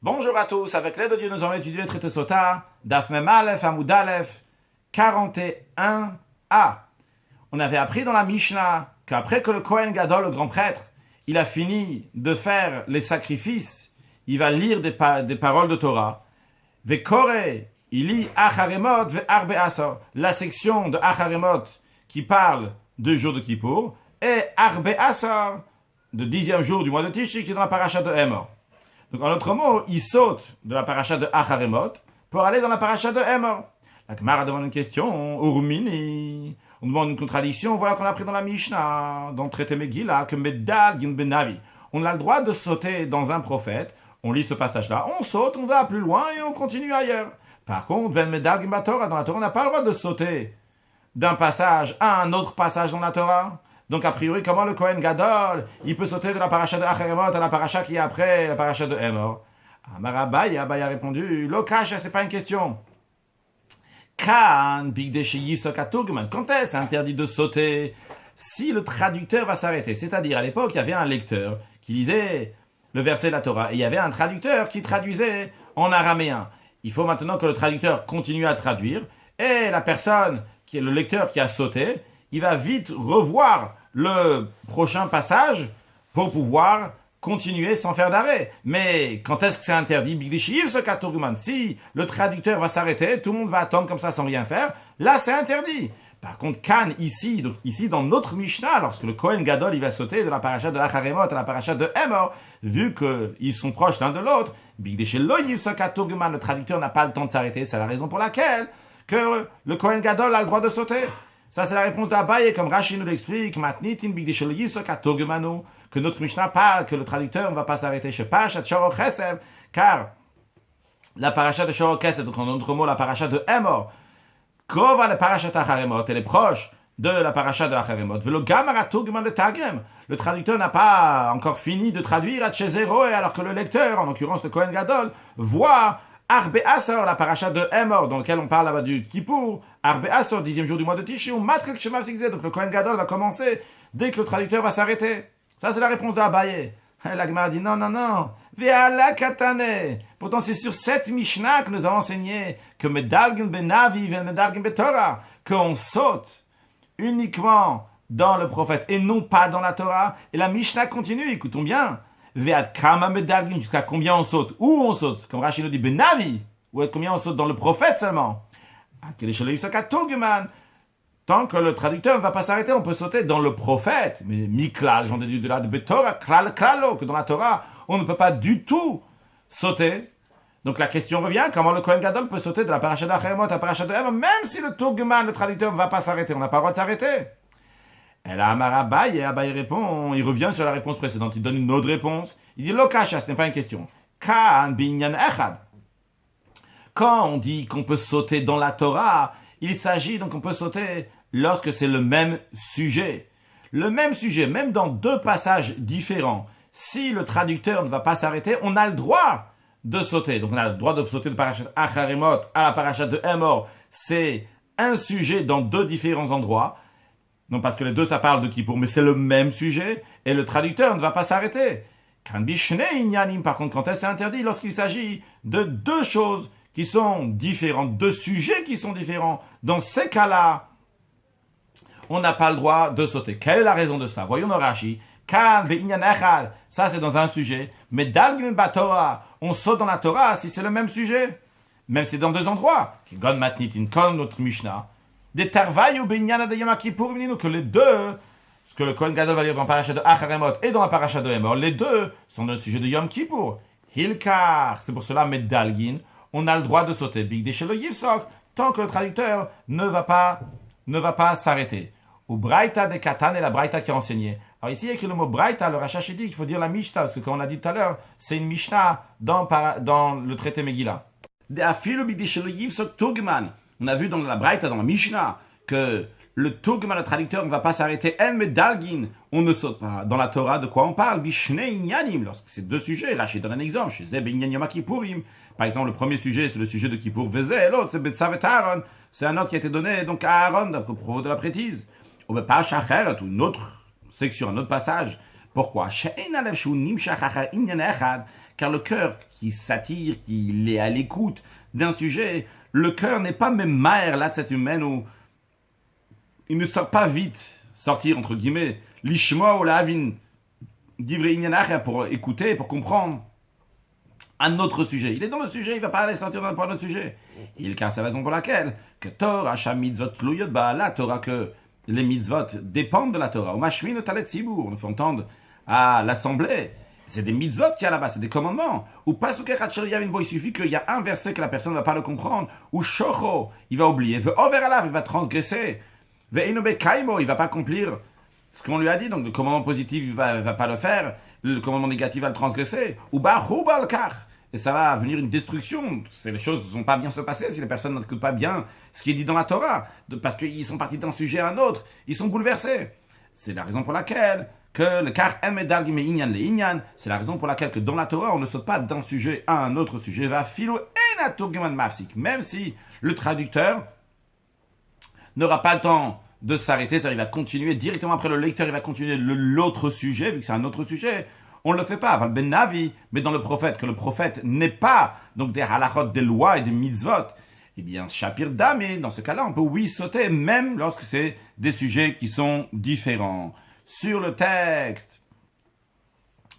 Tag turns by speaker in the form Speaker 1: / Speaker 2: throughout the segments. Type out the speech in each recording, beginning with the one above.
Speaker 1: Bonjour à tous, avec l'aide de Dieu, nous allons étudier le traité Sota, Daf Mem Aleph, Amoud Aleph, 41a. On avait appris dans la Mishnah qu'après que le Kohen Gadol, le grand prêtre, il a fini de faire les sacrifices, il va lire des paroles de Torah. Vekore, il lit Acharemot ve Arbe Asor, la section de Acharemot qui parle du jour de Kippour, et Arbe Asor, le 10e jour du mois de Tishri, qui est dans la paracha de Emor. Donc, en d'autres mots, il saute de la paracha de Acharemot pour aller dans la paracha de Emor. La Gemara demande une question, Urmini. On demande une contradiction, voilà qu'on a appris dans la Mishnah, dans le traité Megillah, que Medal Gin Benavi. On a le droit de sauter dans un prophète, on lit ce passage-là, on saute, on va plus loin et on continue ailleurs. Par contre, Ven Medal Gin Torah, dans la Torah, on n'a pas le droit de sauter d'un passage à un autre passage dans la Torah. Donc, a priori, comment le Kohen Gadol, il peut sauter de la paracha de Acharemot à la paracha qui est après la paracha de Emor? Amar Abaye a répondu, Lokash, c'est pas une question. Quand est-ce interdit de sauter si le traducteur va s'arrêter? C'est-à-dire, à l'époque, il y avait un lecteur qui lisait le verset de la Torah et il y avait un traducteur qui traduisait en araméen. Il faut maintenant que le traducteur continue à traduire et la personne, qui est le lecteur qui a sauté, il va vite revoir le prochain passage pour pouvoir continuer sans faire d'arrêt. Mais quand est-ce que c'est interdit? Si le traducteur va s'arrêter, tout le monde va attendre comme ça sans rien faire, là c'est interdit. Par contre, Kan, ici dans notre Mishnah, lorsque le Kohen Gadol il va sauter de la paracha de Acharemot à la paracha de Emor, vu qu'ils sont proches l'un de l'autre, le traducteur n'a pas le temps de s'arrêter, c'est la raison pour laquelle que le Kohen Gadol a le droit de sauter. Ça, c'est la réponse d'Abaye, comme Rashi nous l'explique, que notre Mishnah parle, que le traducteur ne va pas s'arrêter chez Pashat Shorok Chesed, car la paracha de Shorok Chesed, donc en d'autres mots, la paracha de Emor, Kova la paracha de Acharemot, elle est proche de la paracha de Acharemot. Le traducteur n'a pas encore fini de traduire à Tchezero, alors que le lecteur, en l'occurrence le Kohen Gadol, voit Arbe Asor, la paracha de Emor, dans laquelle on parle là-bas du Kippour, Arbe Asor, 10e jour du mois de Tishri, ou Matrek Shema Sikzeh, donc le Kohen Gadol va commencer dès que le traducteur va s'arrêter. Ça, c'est la réponse d'Abaye. La Gemara dit non, Ve'ala katane. Pourtant, c'est sur cette Mishnah que nous avons enseigné que Medalgin Benavi, Medalgin Betorah, qu'on saute uniquement dans le prophète et non pas dans la Torah. Et la Mishnah continue, écoutons bien. Ve'ad kama medalgin, jusqu'à combien on saute? Où on saute? Comme Rashi nous dit, Benavi. Ou combien on saute dans le prophète seulement? Tant que le traducteur ne va pas s'arrêter, on peut sauter dans le prophète. Mais Miklal, j'en déduis de là, de Betorah, Klalo, que dans la Torah, on ne peut pas du tout sauter. Donc la question revient, comment le Kohen Gadol peut sauter de la paracha d'Acharemot à la paracha de Emor, même si le Tugman, le traducteur, ne va pas s'arrêter, on n'a pas le droit de s'arrêter. Et là, Amar Abaye, et Abaye répond, il revient sur la réponse précédente, il donne une autre réponse. Il dit, Lokasha, ce n'est pas une question. Kan binyan echad. Quand on dit qu'on peut sauter dans la Torah, il s'agit donc on peut sauter lorsque c'est le même sujet. Le même sujet, même dans deux passages différents. Si le traducteur ne va pas s'arrêter, on a le droit de sauter. Donc on a le droit de sauter de parachat Acharemot à la parachat de Emor. C'est un sujet dans deux différents endroits. Non parce que les deux ça parle de Kippour, mais c'est le même sujet et le traducteur ne va pas s'arrêter. Par contre, quand est-ce interdit? Lorsqu'il s'agit de deux choses qui sont différentes, deux sujets qui sont différents. Dans ces cas-là, on n'a pas le droit de sauter. Quelle est la raison de cela? Voyons le Rashi. Ça c'est dans un sujet. Mais Dalgin Batora, on saute dans la Torah si c'est le même sujet. Même si c'est dans deux endroits. Gon Matnitin, comme notre Mishnah. Des Tarvaï ou Benyana de Yom Kippour, que les deux, ce que le Kohen Gadol va lire dans la paracha de Acharemot et dans la paracha de Emor, les deux sont dans le sujet de Yom Kippour. Hilkar, c'est pour cela, Medalgin, on a le droit de sauter. Big Deshelo Yivsok, tant que le traducteur ne va pas s'arrêter. Ou Braïta de Katan et la Braïta qui a enseigné. Alors ici, il y a écrit le mot Braïta, le Rachash dit qu'il faut dire la Mishnah, parce que comme on a dit tout à l'heure, c'est une Mishnah dans le traité Megillah. On a vu dans la Braïta, dans la Mishnah, que le Tugman, le traducteur, ne va pas s'arrêter. En Medalgin, on ne saute pas. Dans la Torah, de quoi on parle? Bishnei Inyanim, lorsque c'est deux sujets. Rachid donne un exemple. Chez Zeb Inyan Yom Kippourim. Par exemple, le premier sujet, c'est le sujet de Kippour Vezé, et l'autre, c'est Betzav et Aaron. C'est un autre qui a été donné donc à Aaron, à propos de la prêtise. Ou pas Shacheret, ou une autre section, un autre passage. Pourquoi? car le cœur qui s'attire, qui est à l'écoute d'un sujet, le cœur n'est pas même maher là de cette humaine où il ne sort pas vite, sortir entre guillemets, l'ishma ou la avin, divrei inyanach pour écouter, pour comprendre un autre sujet. Il est dans le sujet, il ne va pas aller sortir dans un autre sujet. Car c'est la raison pour laquelle que Torah, Sham mitzvot tluyot ba la Torah, que les mitzvot dépendent de la Torah. Au mashmin au talet tzibur, on fait entendre à l'assemblée. C'est des mitzvot qu'il y a là-bas, c'est des commandements. Ou pas sous il suffit qu'il y a un verset que la personne ne va pas le comprendre. Ou shocho, il va oublier. Ve over alav, il va transgresser. Ve inobe kaimo, il va pas accomplir ce qu'on lui a dit. Donc le commandement positif, il va pas le faire. Le commandement négatif va le transgresser. Ou ba hubal kar. Et ça va venir une destruction. Les choses ne vont pas bien se passer si les personnes n'écoutent pas bien ce qui est dit dans la Torah. Parce qu'ils sont partis d'un sujet à un autre. Ils sont bouleversés. C'est la raison pour laquelle que le kar emedal gime inyan le inyan, c'est la raison pour laquelle que dans la Torah, on ne saute pas d'un sujet à un autre sujet. Va filo enaturgeman mafsik. Même si le traducteur n'aura pas le temps de s'arrêter, c'est-à-dire il va continuer directement après le lecteur, il va continuer l'autre sujet, vu que c'est un autre sujet. On ne le fait pas, ben Navi, mais dans le prophète, que le prophète n'est pas donc des halachot, des lois et des mitzvot, eh bien, Shapir Dame, dans ce cas-là, on peut oui sauter, même lorsque c'est des sujets qui sont différents. Sur le texte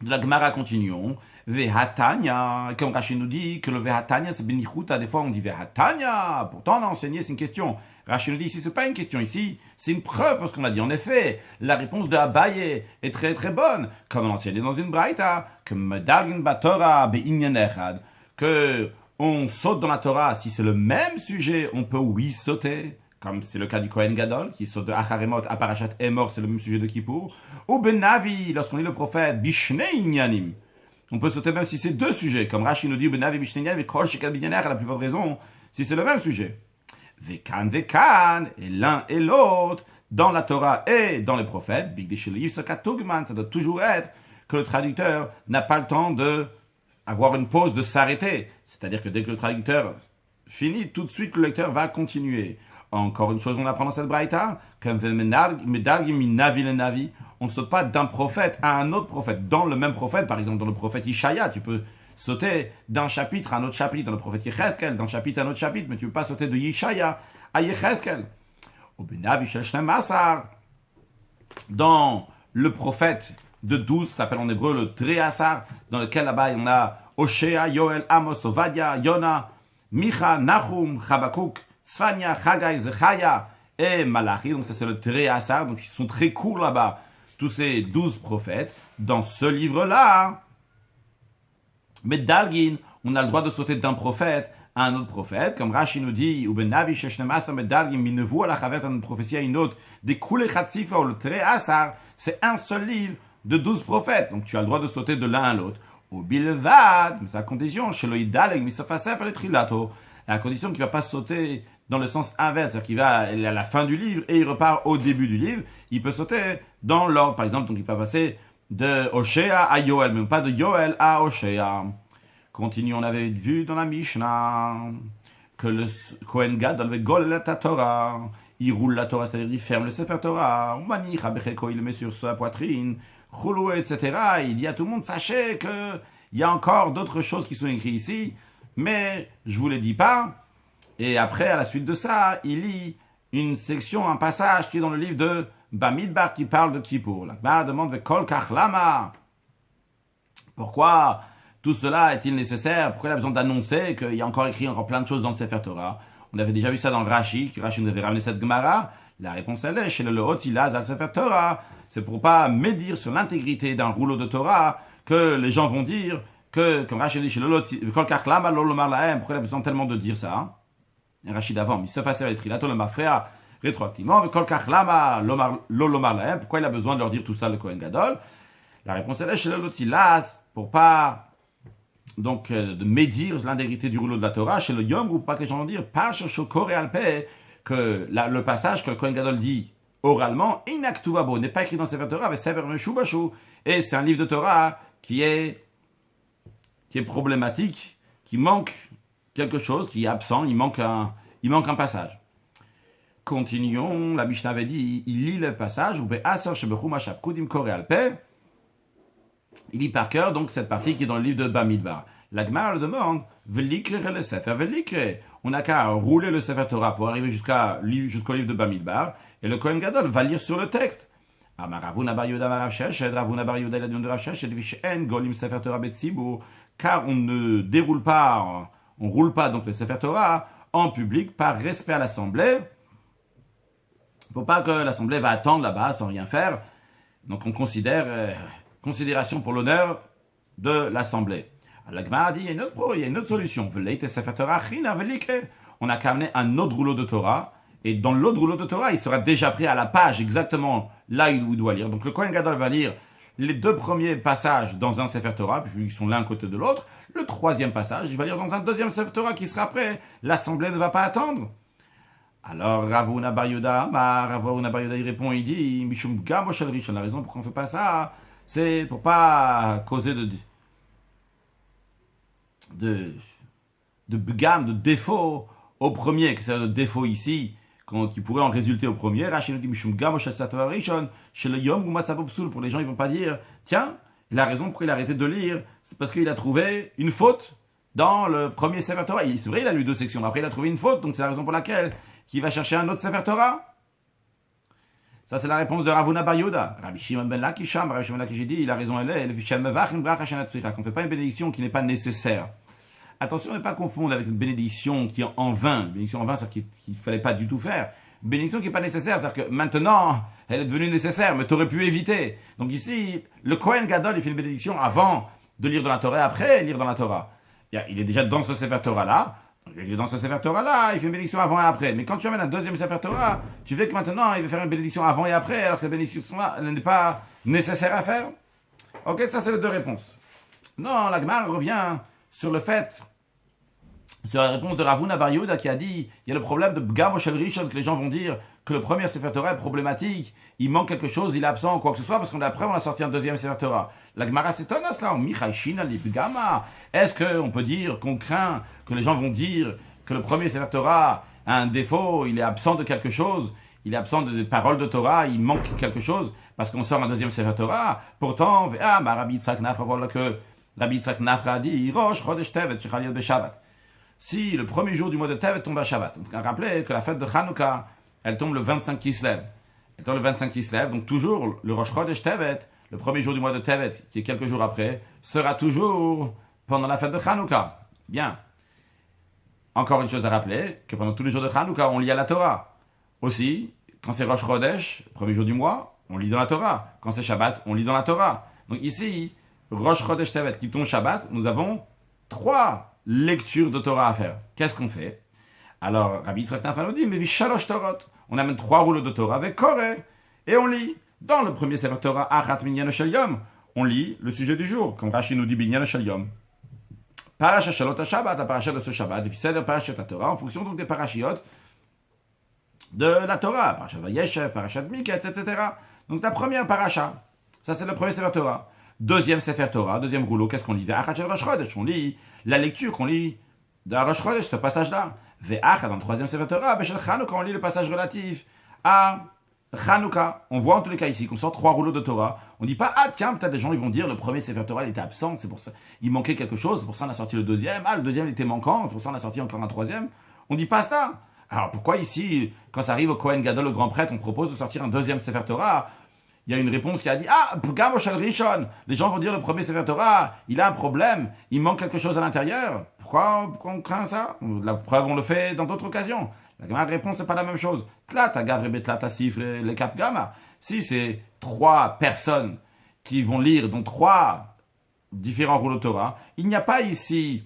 Speaker 1: de la Gemara, continuons. Vehatanya, comme Rashi nous dit que le Vehatanya, c'est Benichuta, des fois on dit Vehatanya, pourtant on a enseigné, c'est une question. Rashi nous dit ici, c'est pas une question ici, c'est une preuve parce qu'on a dit. En effet, la réponse de Abaye est très très bonne, comme on enseigne dans une braïta, que Medagin Batora Be'inyan Echad, que on saute dans la Torah, si c'est le même sujet, on peut oui sauter, comme c'est le cas du Kohen Gadol, qui saute de Acharemot à Parashat Emor, c'est le même sujet de Kippour, ou Ben Navi, lorsqu'on lit le prophète, Bishnei Inyanim, on peut sauter même si c'est deux sujets, comme Rashi nous dit, Ben Navi Bishnei Inyanim, et Kol Shekal Binyaner, à la plus forte raison, si c'est le même sujet. Vekan, et l'un et l'autre, dans la Torah et dans les prophètes, ça doit toujours être que le traducteur n'a pas le temps de avoir une pause, de s'arrêter. C'est-à-dire que dès que le traducteur finit, tout de suite le lecteur va continuer. Encore une chose, on apprend dans cette braïta, on ne saute pas d'un prophète à un autre prophète. Dans le même prophète, par exemple dans le prophète Ishaïa, tu peux sauter d'un chapitre à un autre chapitre, dans le prophète Yecheskel, d'un chapitre à un autre chapitre, mais tu ne peux pas sauter de Yeshaya à Yecheskel. Dans le prophète de 12, s'appelle en hébreu le Tréassar, dans lequel là-bas on a Oshéa, Yoel, Amos, Ovadia, Yona, Micha, Nahum, Chabakuk, Sfania, Chagai, Zechaya et Malachi. Donc ça c'est le Tréassar, donc ils sont très courts là-bas, tous ces 12 prophètes. Dans ce livre-là, mais Dalgin, on a le droit de sauter d'un prophète à un autre prophète, comme Rashi nous dit, ou ben Navi sheshnemasa medalgin minevu ala chavet une prophétie à une autre, des koule chatzifa ou le Tréassar, c'est un seul livre de 12 prophètes, donc tu as le droit de sauter de l'un à l'autre. Au bilvad, mais c'est la condition, chez l'oïdaleg misafasef le trilato, à la condition qu'il ne va pas sauter dans le sens inverse, c'est-à-dire qu'il va à la fin du livre et il repart au début du livre, il peut sauter dans l'ordre, par exemple, donc il peut passer de Oshéa à Yoel, mais pas de Yoel à Oshéa. Continuons, on avait vu dans la Mishnah que le Kohen Gadol avait golé la Torah, il roule la Torah, c'est-à-dire il ferme le Sefer Torah, on manie, il le met sur sa poitrine, Choulou, etc. Il dit à tout le monde, sachez qu'il y a encore d'autres choses qui sont écrites ici, mais je ne vous les dis pas. Et après, à la suite de ça, il lit une section, un passage qui est dans le livre de Bamidbar qui parle de Kippour. La Gemara demande Kol Kach Lama. Pourquoi tout cela est-il nécessaire? Pourquoi il a besoin d'annoncer qu'il y a encore écrit encore plein de choses dans le Sefer Torah? On avait déjà vu ça dans le Rashi, que Rashi nous avait ramené cette Gemara. La réponse elle est chez le Lohotzilaz al Sefer Torah. C'est pour pas médire sur l'intégrité d'un rouleau de Torah que les gens vont dire que, comme Rashi dit chez le Lohotzilaz, Kol Kach Lama Lolomar Lahem. Pourquoi il a besoin tellement de dire ça? Rashi d'avant, mais se fasse les trilato le mafrea rétroactivement. Kol Kach Lama Lolomar Lahem. Pourquoi il a besoin de leur dire tout ça, le Kohen Gadol? La réponse elle est chez le Lohotzilaz, pour pas donc de médire l'intégrité du rouleau de la Torah, chez le Yom, pour pas que les gens vont dire Pash Shokore Alpe, que le passage que le Kohen Gadol dit oralement, Inaktuvabo, n'est pas écrit dans Sefer Torah, mais Sefer Meshubashu, et c'est un livre de Torah qui est problématique, qui manque quelque chose, qui est absent, il manque un passage. Continuons, la Mishnah avait dit, il lit le passage, ou Be'asar Shebechumash Apkudim Kore Alpe, Il lit par cœur donc cette partie qui est dans le livre de Bamidbar. La Gemara le demande, velikre le Sefer, velikre. On n'a qu'à rouler le Sefer Torah pour arriver jusqu'au livre de Bamidbar, et le Kohen Gadol va lire sur le texte. Ravuna bar Yehuda Rav Sheshet, Ravuna bar Yehuda de Rav Sheshet, Vishen Golim Sefer Torah Betzibur, car on ne déroule pas, on roule pas donc le Sefer Torah en public par respect à l'assemblée. Il ne faut pas que l'assemblée va attendre là-bas sans rien faire. Donc on considère considération pour l'honneur de l'assemblée. La Gemara dit, il y a une autre solution. On a qu'à amener un autre rouleau de Torah, et dans l'autre rouleau de Torah, il sera déjà pris à la page exactement là où il doit lire. Donc le Kohen Gadol va lire les 2 premiers passages dans un Sefer Torah, puis ils sont l'un à côté de l'autre. Le 3e passage, il va lire dans un 2e Sefer Torah qui sera prêt. L'assemblée ne va pas attendre. Alors Ravuna bar Yehuda, il répond, il dit, Mishum Gamo Shel Rishon, la raison pour qu'on ne fait pas ça, c'est pour pas causer de bgam, de défaut au premier, que c'est le défaut ici, qui pourrait en résulter au premier. Rachel dit Mishum Gamo Shel Satvar Rishon, chez le Yom Gumatzabo Psul, pour les gens, ils vont pas dire, tiens, la raison pour il a arrêté de lire, c'est parce qu'il a trouvé une faute dans le premier Sefer Torah. C'est vrai, il a lu 2 sections, mais après il a trouvé une faute, donc c'est la raison pour laquelle il va chercher un autre Sefer Torah. Ça, c'est la réponse de Ravuna bar Yehuda. Rabbi Shimon ben Lakish, Rabbi Shimon ben Lakish dit, il a raison, elle est, qu'on ne fait pas une bénédiction qui n'est pas nécessaire. Attention, ne pas confondre avec une bénédiction qui est en vain. Une bénédiction en vain, c'est qu'il ne fallait pas du tout faire. Une bénédiction qui n'est pas nécessaire, c'est-à-dire que maintenant, elle est devenue nécessaire, mais tu aurais pu éviter. Donc ici, le Kohen Gadol, il fait une bénédiction avant de lire dans la Torah, après lire dans la Torah. Il est déjà dans ce Sefer Torah-là. Dans ce Sefer Torah-là, il fait une bénédiction avant et après. Mais quand tu amènes un 2e Sefer Torah, tu veux que maintenant, il va faire une bénédiction avant et après, alors que cette bénédiction-là, elle n'est pas nécessaire à faire. Ok, ça c'est les 2 réponses. Non, la Gemara revient sur le fait, sur la réponse de Ravuna bar Yehuda qui a dit, il y a le problème de Bgam Shel Rishon, que les gens vont dire que le premier Sefer Torah est problématique, il manque quelque chose, il est absent, quoi que ce soit, parce qu'après on a sorti un 2e Sefer Torah. La Gemara s'étonne à cela, est-ce qu'on peut dire, qu'on craint que les gens vont dire que le premier Sefer Torah a un défaut, il est absent de quelque chose, il est absent des paroles de Torah, il manque quelque chose, parce qu'on sort un 2e Sefer Torah. Pourtant, Rabbi Yitzhak Nafra, voilà que Rabbi Yitzhak Nafra a dit, Rosh Chodesh Tevet, Shechal Yod Beshabbat. Si le premier jour du mois de Tevet tombe à Shabbat, on a rappelé que la fête de Hanouka, elle tombe le 25 Kislev. Elle tombe le 25 Kislev, donc toujours le Rosh Chodesh Tevet, le premier jour du mois de Tevet, qui est quelques jours après, sera toujours pendant la fête de Hanouka. Bien. Encore une chose à rappeler, que pendant tous les jours de Hanouka, on lit à la Torah. Aussi, quand c'est Rosh Chodesh, premier jour du mois, on lit dans la Torah. Quand c'est Shabbat, on lit dans la Torah. Donc ici, Rosh Chodesh Tevet qui tombe Shabbat, nous avons 3 lectures de Torah à faire. Qu'est-ce qu'on fait? Alors, Rabbi Yitzhak Nafra nous dit, mais Shalosh Torot. On amène 3 rouleaux de Torah avec Koré, et on lit. Dans le premier Sefer Torah, Achat Minyan Shel Yom, on lit le sujet du jour, comme Rashi nous dit Binyan Shel Yom. Parasha Shalot HaShabbat, la parasha de ce Shabbat, Seder Parashat Torah, en fonction donc des parashiot de la Torah, Parashat Vayeshev, Parashat Miketz, etc. Donc la première parasha, ça c'est le premier Sefer Torah. 2e Sefer Torah, 2e rouleau, qu'est-ce qu'on lit? Ve'achat Shel Rosh Chodesh, on lit la lecture qu'on lit de Rosh Chodesh, ce passage-là. Ve'achat, dans le 3e Sefer Torah, Beshel Chanukah, on lit le passage relatif à Chanukah. On voit en tous les cas ici qu'on sort 3 rouleaux de Torah. On ne dit pas, ah tiens, peut-être des gens ils vont dire le premier Sefer Torah il était absent, c'est pour ça, il manquait quelque chose, c'est pour ça on a sorti le 2e, ah le 2e il était manquant, c'est pour ça on a sorti encore un 3e. On ne dit pas ça. Alors pourquoi ici, quand ça arrive au Kohen Gadol, le grand prêtre, on propose de sortir un 2e Sefer Torah? Il y a une réponse qui a dit, ah, Pgam Shel Rishon. Les gens vont dire le premier Sefer Torah, il a un problème, il manque quelque chose à l'intérieur. Pourquoi on craint ça? La preuve, on le fait dans d'autres occasions. La réponse, c'est pas la même chose. Tlata Gavre Betlata Sif, les Cap Gamma. Si c'est 3 personnes qui vont lire, donc 3 différents rouleaux de Torah, il n'y a pas ici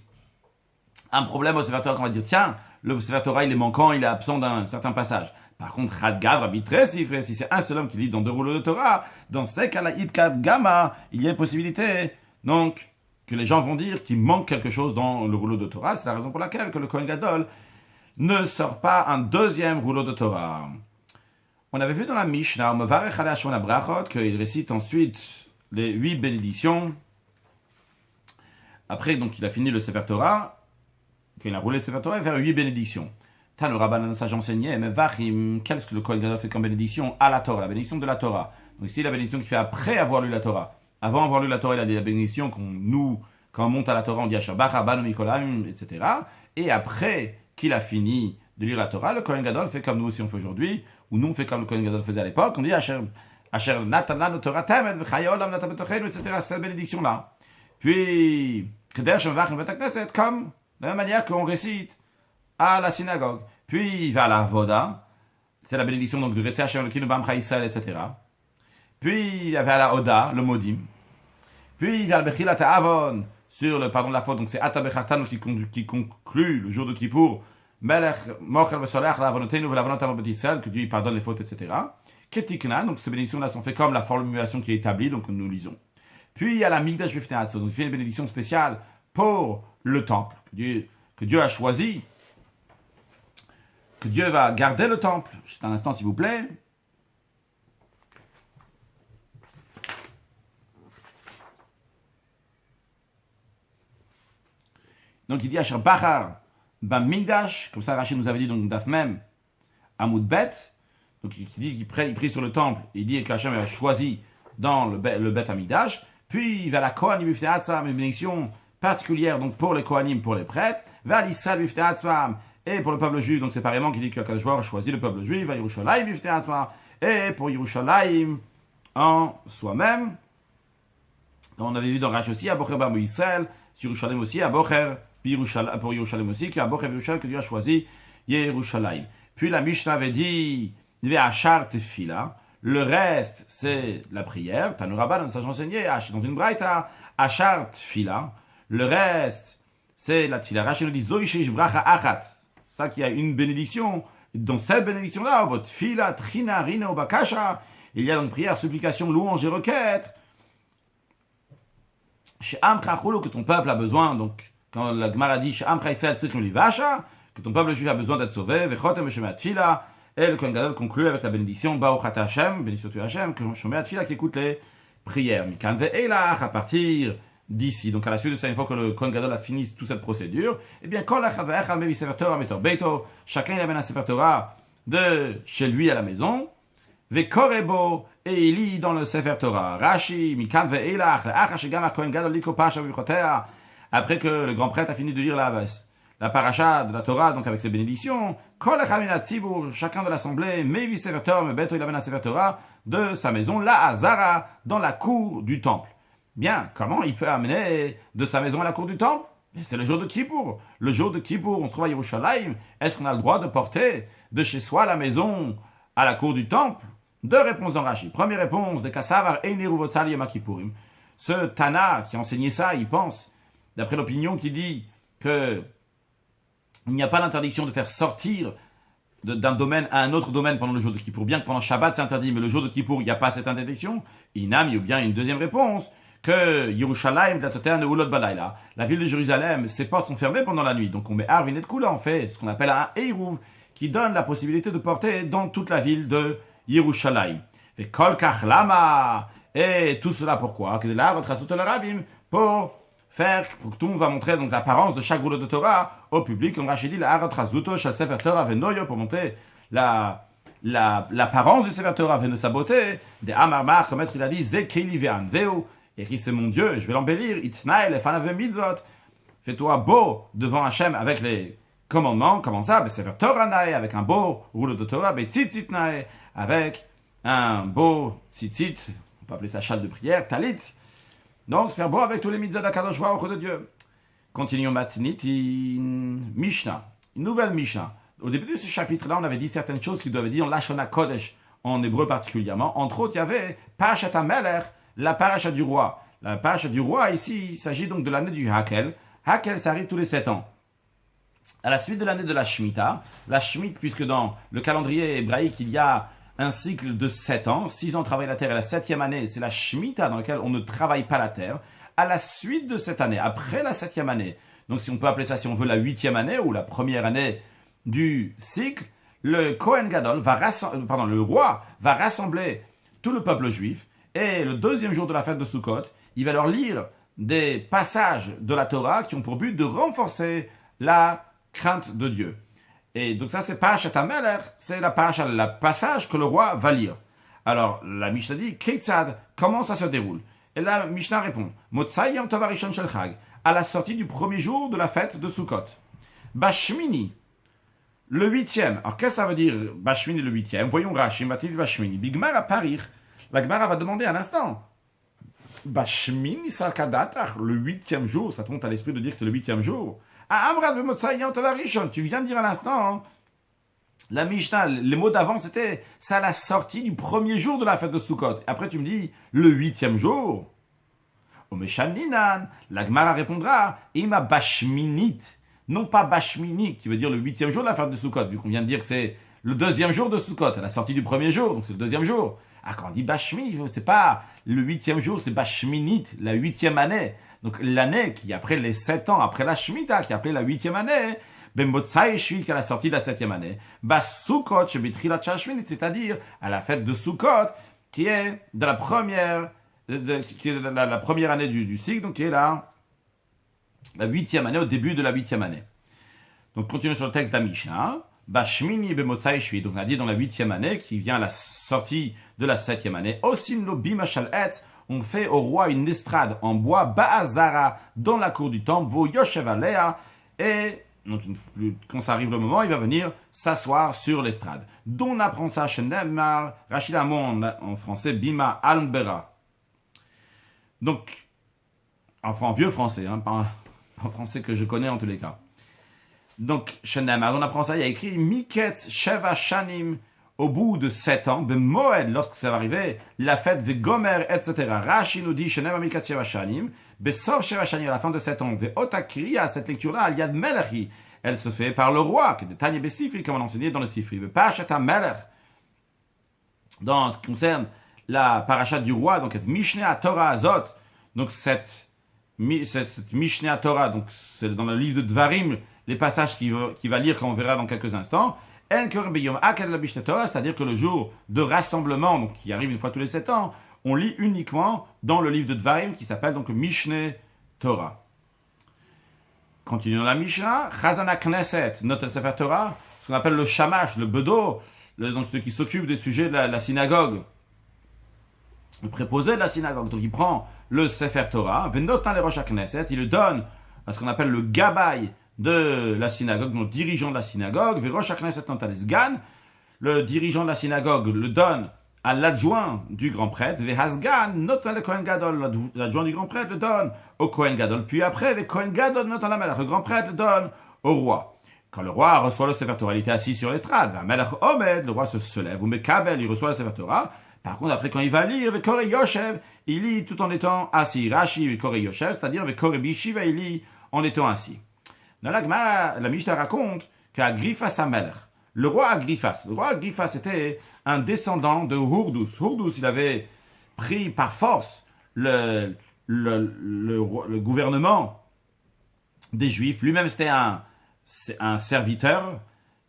Speaker 1: un problème au Sefer Torah qu'on va dire, tiens, le Sefer Torah, il est manquant, il est absent d'un certain passage. Par contre, Hadgav, Rabbi Sifre, si c'est un seul homme qui lit dans 2 rouleaux de Torah, dans ces cas-là, Ibkab Gamma, il y a une possibilité, donc, que les gens vont dire qu'il manque quelque chose dans le rouleau de Torah. C'est la raison pour laquelle que le Kohen Gadol ne sort pas un 2e rouleau de Torah. On avait vu dans la Mishnah, qu'il récite ensuite les 8 bénédictions. Après, donc, il a fini le Sefer Torah, qu'il a roulé le Sefer Torah, il va faire 8 bénédictions. Tan le Rabbanan sage enseignait, mais Vachim, qu'est-ce que le Kohen Gadol fait comme bénédiction à la Torah, la bénédiction de la Torah. Donc ici, la bénédiction qu'il fait après avoir lu la Torah. avant avoir lu la Torah, il a dit la bénédiction quand on monte à la Torah, on dit Asher Bacha Banu Mikolam, etc. Et après qu'il a fini de lire la Torah, le Kohen Gadol fait comme nous aussi on fait aujourd'hui, ou nous on fait comme le Kohen Gadol faisait à l'époque, on dit Asher Natananu Torah Temet V'Chaye Olam Natan B'Tochenu, etc. C'est cette bénédiction-là. Puis, Keder Shemvach Bet HaKnesset, comme de la même manière qu'on récite à la synagogue. Puis il va à la Voda, c'est la bénédiction donc de Retzeh Hashem Elokeinu B'Amcha Yisrael, etc. Puis il va à la Oda, le Modim. Puis il va à la Bechilat Avon, sur le pardon de la faute, donc c'est Ata Bechartanu qui conclut le jour de Kippour, Melech Mochel V'Solech La'avonotenu V'Lavonot Avot Bet Yisrael, que Dieu pardonne les fautes, etc. Ketikna, donc ces bénédictions-là sont faites comme la formulation qui est établie, donc nous lisons. Puis il y a la Migdash Bifnei Atzmo, donc il fait une bénédiction spéciale pour le temple, que Dieu a choisi, que Dieu va garder le temple. Juste un instant, s'il vous plaît. Donc il dit Asher Bachar Bamigdash, comme ça Rachid nous avait dit donc Daf Mem Amoud Bet. Donc il dit qu'il prie sur le temple, il dit que Hachem a choisi dans le Bet Amigdash. Puis il va à la Kohanim Bifnei Atzmam, une bénédiction particulière donc pour les Kohanim, pour les prêtres. Va à l'Israël Bifnei Atzmam, et pour le peuple juif, donc séparément, qui dit que Akadosh Baruch a choisi le peuple juif. Va à Yerushalayim Bifnei Atzmam, et pour Yerushalayim en soi-même. On avait vu dans Rashi aussi, à Bocher Bar Yisrael, sur Yerushalayim aussi, à Bocher pour Yerushalayim aussi, qu'à Bocher Yerushalayim que Dieu a choisi Yerushalayim. Puis la Mishnah avait dit, il y avait Achar Tefila. Le reste, c'est la prière. Tanurabban, on s'est enseigné, dans une braïta, Achar Tefila. Le reste, c'est la Tefila. Rashi nous dit, Zoishish Bracha Achat. Ça qui a une bénédiction. Dans cette bénédiction-là, votre Tefila, Trina, Rina, Bakasha, il y a donc prière, supplication, louange et requête. Chez Amkrachulu, que ton peuple a besoin, donc, quand la Gemara dit, chez Amkraïsel, Tzrichim Livasha, que ton peuple juif a besoin d'être sauvé, Vechotem Shema Tefila. Et le Kohen Gadol conclut avec la bénédiction Baruch Ata Hashem, béni sois-tu Hashem, que Shomea Tefila qui écoute les prières. Mikan ve'elach, à partir d'ici, donc à la suite de ça, une fois que le Kohen Gadol a fini toute cette procédure, eh bien, Kol Echad ve'echad mevi Sefer Torah metor beito, chacun il amène un Sefer Torah de chez lui à la maison, ve'korebo, et il lit dans le Sefer Torah. Rashi, Mikan ve'elach, le'ach shegam ha-Kohen Gadol liko pasha v'vichotea, après que le grand prêtre a fini de lire la paracha de la Torah, donc avec ses bénédictions, Kol echad min hatzibur, chacun de l'assemblée, mevi Sefer Torah, mebeto, il amène un Sefer Torah de sa maison, la Hazara, dans la cour du temple. Bien, comment il peut amener de sa maison à la cour du temple? C'est le jour de Kippour. Le jour de Kippour, on se trouve à Yerushalayim. Est-ce qu'on a le droit de porter de chez soi la maison à la cour du temple? Deux réponses dans Rashi. Première réponse, de Kassavar Eineru Votzal Yom Kippourim. Ce Tana qui a enseigné ça, il pense, d'après l'opinion qui dit que il n'y a pas l'interdiction de faire sortir d'un domaine à un autre domaine pendant le jour de Kippour. Bien que pendant Shabbat c'est interdit, mais le jour de Kippour, il n'y a pas cette interdiction. Inam, il y a bien une deuxième réponse, que Yerushalayim, la ville de Jérusalem, ses portes sont fermées pendant la nuit. Donc on met Arvinet Kula, on fait ce qu'on appelle un Eiruv, qui donne la possibilité de porter dans toute la ville de Yerushalayim. Et Kol Kach Lama, et tout cela pourquoi? Que de là, pour que tout le monde va montrer donc l'apparence de chaque rouleau de Torah au public, comme Rachid dit, pour montrer l'apparence du Sefer Torah, de sa beauté, des Amarmar, comme il a dit, Zekeli ve'anveu, et qui c'est mon Dieu, je vais l'embellir, Itnael et Fanav mitzvot, fais-toi beau devant Hachem avec les commandements, comment ça, Sefer Torah nae, avec un beau rouleau de Torah, Tzitzit nae, avec un beau tzitzit, on peut appeler ça châle de prière, talit. Donc, se faire beau avec tous les mitzvot d'Akadosh Baruch de Dieu. Continuons Matnit, Mishnah, une nouvelle Mishnah. Au début de ce chapitre-là, on avait dit certaines choses qui doivent dire en Lashon HaKodesh, en hébreu particulièrement. Entre autres, il y avait Parashat HaMelech, la paracha du roi. La paracha du roi, ici, il s'agit donc de l'année du Hakel. Hakel, ça arrive tous les 7 ans. À la suite de l'année de la Shemitah, la Shemitah, puisque dans le calendrier hébraïque, il y a un cycle de 7 ans, 6 ans travaille la terre, et la 7e année, c'est la Shemitah dans laquelle on ne travaille pas la terre. À la suite de cette année, après la 7e année, donc si on peut appeler ça, si on veut, la 8e année ou la première année du cycle, le Kohen Gadol le roi va rassembler tout le peuple juif, et le deuxième jour de la fête de Sukkot, il va leur lire des passages de la Torah qui ont pour but de renforcer la crainte de Dieu. Et donc ça, c'est Parashat HaMelech, c'est la passage que le roi va lire. Alors, la Mishnah dit, Keitzad, comment ça se déroule? Et la Mishnah répond, Motsai Yom Tov Harishon Shel Chag, à la sortie du premier jour de la fête de Sukkot. Bashmini, le huitième. Alors qu'est-ce que ça veut dire, Bashmini le huitième? Voyons Rashi, Matil Bashmini. Bigmar à Paris, la Gemara va demander un instant. Bashmini Salkadatach, le huitième jour, ça te monte à l'esprit de dire que c'est le huitième jour. Ah, Amrad Motsai Yom Tov Harishon, tu viens de dire à l'instant, hein, la Mishnah, les mots d'avant, c'était ça à la sortie du premier jour de la fête de Sukkot. Après, tu me dis le huitième jour. Omeshaninan, la Gemara répondra Ima Bashminit, non pas Bashmini, qui veut dire le huitième jour de la fête de Sukkot, vu qu'on vient de dire que c'est le deuxième jour de Sukkot, à la sortie du premier jour, donc c'est le deuxième jour. Ah, quand on dit Bashmini, c'est pas le huitième jour, c'est Bashminit, la huitième année. Donc l'année qui, après les 7 ans, après la Shemitah, qui est appelée la huitième année, Bemotsai Shvit, qui est à la sortie de la 7e année, Basukot, Shebitrilat Shashminit, c'est-à-dire à la fête de Sukkot, qui est de la première, qui est la première année du cycle, donc qui est la 8e année, au début de la 8e année. Donc, continuons sur le texte d'Amishnah. Bashmini Bemotsai Shvit, donc on a dit dans la 8e année, qui vient à la sortie de la 7e année. Osim lo bimashal et, on fait au roi une estrade en bois, Ba'azara, dans la cour du temple, Vo Yoshev Alea, et donc, quand ça arrive le moment, il va venir s'asseoir sur l'estrade. Dont on apprend ça chez Neymar, Rachid Amon en français, Bima Almbera. Donc, enfin en vieux français, hein, pas en français que je connais en tous les cas. Donc, chez Neymar, on apprend ça, il y a écrit Miketz Sheva Shanim, au bout de 7 ans, Moed, lorsque ça va arriver, la fête de Gomer, etc. Rachid nous dit chez Neymar Miketz Sheva Shanim, Besor Sheva Shanim, à la fin de 7 ans, Ve'otakriya, cette lecture-là, al Yad Melachi, elle se fait par le roi, qui est de Tanya Besifri, comme on l'enseignait dans le Sifri. Le Parashat Melech, dans ce qui concerne la Parashat du roi, donc Mishneh Torah Azot, donc cette Mishneh Torah, donc c'est dans le livre de Dvarim, les passages qu'il va lire, qu'on verra dans quelques instants, c'est-à-dire que le jour de rassemblement, donc qui arrive une fois tous les 7 ans, on lit uniquement dans le livre de Dvarim, qui s'appelle donc le Mishneh Torah. Continuons la Mishnah. Chazana Knesset, notre Sefer Torah, ce qu'on appelle le Shamash, le Bedo, donc ceux qui s'occupent des sujets de la synagogue, le préposé de la synagogue. Donc il prend le Sefer Torah, Venotan le Rosh Knesset, il le donne à ce qu'on appelle le Gabay de la synagogue, donc le dirigeant de la synagogue, Verosh Knesset Notales Gan, le dirigeant de la synagogue le donne à l'adjoint du grand prêtre, Vehasgan, notant le Kohen Gadol, l'adjoint du grand prêtre le donne au Kohen Gadol, puis après, le Kohen Gadol notant la Melech, le grand prêtre le donne au roi. Quand le roi reçoit le Sefer Torah, il était assis sur l'estrade, Melech Omed, le roi se lève, ou Mekabel, il reçoit le Sefer Torah. Par contre, après, quand il va lire, le Kore Yoshev, il lit tout en étant assis. Rashi, le Kore Yoshev, c'est-à-dire le Kore Bishiva, il lit en étant assis. Dans la Mishnah raconte qu'Agrifas Amelech, le roi Agrifas était un descendant de Hurdus. Hurdus, il avait pris par force le gouvernement des Juifs. Lui-même, c'était un serviteur,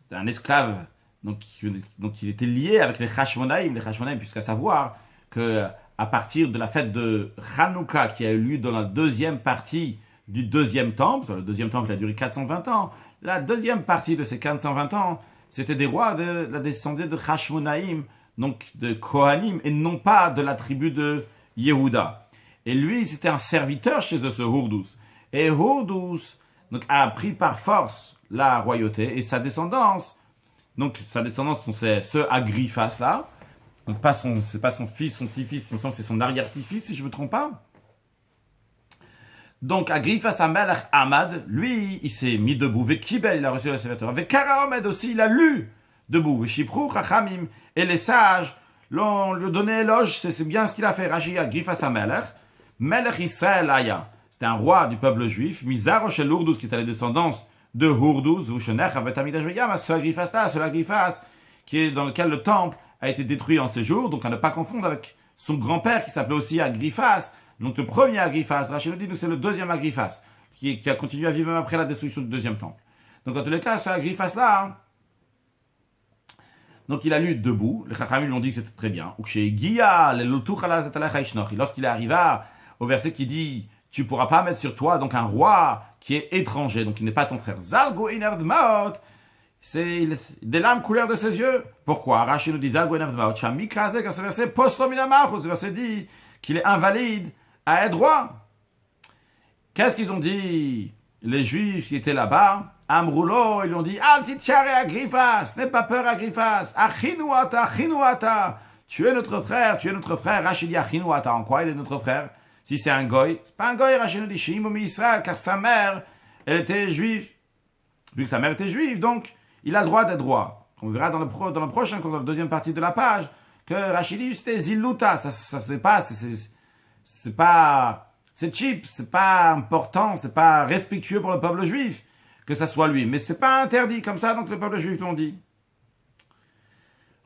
Speaker 1: c'était un esclave, donc il était lié avec les Hashmonaïm. Les Hashmonaïm, puisqu'à savoir qu'à partir de la fête de Hanouka, qui a eu lieu dans la deuxième partie du deuxième temple, le deuxième temple a duré 420 ans, la deuxième partie de ces 420 ans, c'était des rois de la descendée de Hashmonaïm, donc de Kohanim, et non pas de la tribu de Yehuda. Et lui, c'était un serviteur chez eux, ce Hurdus. Et Hurdus donc, a pris par force la royauté, et sa descendance, c'est ce Agrifas-là, donc c'est pas son fils, son petit-fils, il me semble que c'est son arrière-petit-fils, si je ne me trompe pas. Donc, Agrifas Amelech Ahmad, lui, il s'est mis debout. Vekibel, il a reçu le Sefer Torah. Vekara Ahmed aussi, il a lu debout. Veshiprou Chachamim, et les sages lui donné éloge, c'est bien ce qu'il a fait. Rashi Agrifas Amelech, Melech Israël Aya, c'était un roi du peuple juif. Mizar Shel Hurdus, qui était la descendance de Hurdus, Vushenech Avetamidash Veyam, ce Agrifas-là, ce Agrifas, qui est dans lequel le temple a été détruit en ces jours, donc à ne pas confondre avec son grand-père qui s'appelait aussi Agrifas. Donc le premier Agrifas, Rachid dit, c'est le deuxième Agrifas, qui a continué à vivre même après la destruction du deuxième temple. Donc en tous les cas, ce Agrifas-là, hein, donc il a lu debout, les Chachamim lui ont dit que c'était très bien. Lorsqu'il arriva au verset qui dit, tu ne pourras pas mettre sur toi donc un roi qui est étranger, donc il n'est pas ton frère. Zalgo inerdmaot, c'est des larmes coulèrent de ses yeux. Pourquoi? Rachid nous dit, Zalgo inerdmaot, Shamikrazek, ce verset, postomina malchut, ce verset dit qu'il est invalide à être roi. Qu'est-ce qu'ils ont dit, les Juifs qui étaient là-bas? Amroulo, ils ont dit, Al titchare Agrifas, n'aie pas peur Agrifas, Achinuata, Achinuata, tu es notre frère, Rachid dit Achinuata, en quoi il est notre frère? Si c'est un goy, c'est pas un goy, Rachid nous dit Shimon Israël, car sa mère, elle était juive. Vu que sa mère était juive, donc il a le droit d'être roi. On verra dans le prochain, dans la deuxième partie de la page, que Rachid dit c'était Ziluta, ça c'est pas, c'est cheap, c'est pas important, c'est pas respectueux pour le peuple juif que ça soit lui. Mais c'est pas interdit comme ça, donc le peuple juif l'ont dit.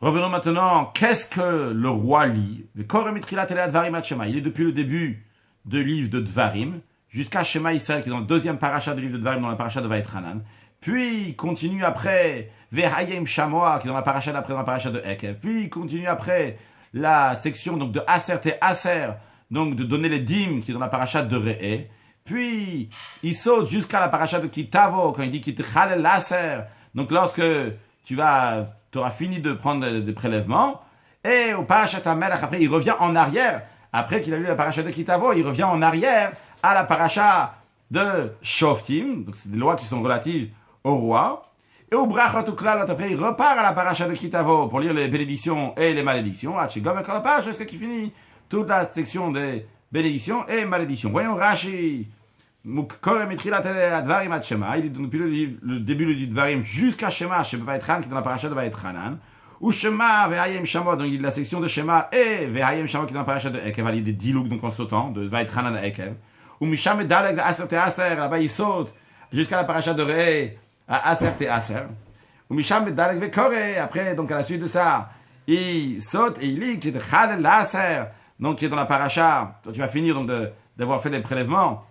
Speaker 1: Revenons maintenant, qu'est-ce que le roi lit? Il est depuis le début du livre de Dvarim, jusqu'à Shema Israël, qui est dans le deuxième paracha du livre de Dvarim, dans la paracha de Vaïtranan. Puis il continue après Vehayim Shamoa, qui est dans la paracha d'après, dans la paracha de Ekev. Puis il continue après la section donc, de Aser et Aser, donc de donner les dîmes, qui est dans la paracha de Re'e. Puis il saute jusqu'à la paracha de Kitavo, quand il dit Kitchalel Aser. Donc lorsque tu auras fini de prendre des prélèvements, et au paracha Tamelach, après il revient en arrière, après qu'il a lu la paracha de Kitavo, il revient en arrière à la paracha de Shoftim, donc c'est des lois qui sont relatives au roi, et au Brachot Uklalot, après il repart à la paracha de Kitavo pour lire les bénédictions et les malédictions, Hachigom et Kalapach, jusqu'à qu'il finit toute la section des bénédictions et malédictions. Voyons Rashi, Mukkorem Etrilat Advarim Ad Shema, il est depuis le début du Dvarim jusqu'à Shema, Shema Vaetran, qui est dans la paracha de Vaetranan, ou Shema Vehayim Shama, donc il y a la section de Shema, et Vehayim Shama, qui est dans la paracha de Ekev, il y a des dialogues donc en sautant, de Vaetranan à Ekev, ou Misham et Daleg de Aser et Aser, là-bas il saute jusqu'à la paracha de Re'e, à Aser et Aser, ou Misham et Daleg Vekore, après, donc à la suite de ça, il saute et il lit, qui est de Chalel Aser, donc qui est dans la paracha, tu vas finir donc d'avoir fait les prélèvements,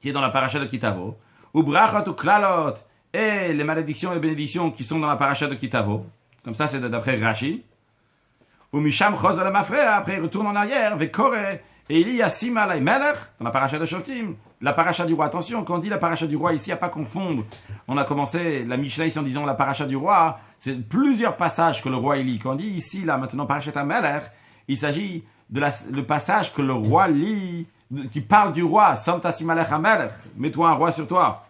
Speaker 1: qui est dans la paracha de Kitavo, ou Brachot ou Klalot, et les malédictions et les bénédictions qui sont dans la paracha de Kitavo, comme ça c'est d'après Rashi, ou Misham Chosel Mafrea, après il retourne en arrière, Vekore, et il y a Simalai Melech, dans la paracha de Shoftim, la paracha du roi. Attention, quand on dit la paracha du roi ici, il n'y a pas confondre. On a commencé la Mishnah ici en disant la paracha du roi, c'est plusieurs passages que le roi lit. Quand on dit ici, là, maintenant, parachat Melech, il s'agit de le passage que le roi lit, qui parle du roi, Samta Simalech Hamelech, mets-toi un roi sur toi.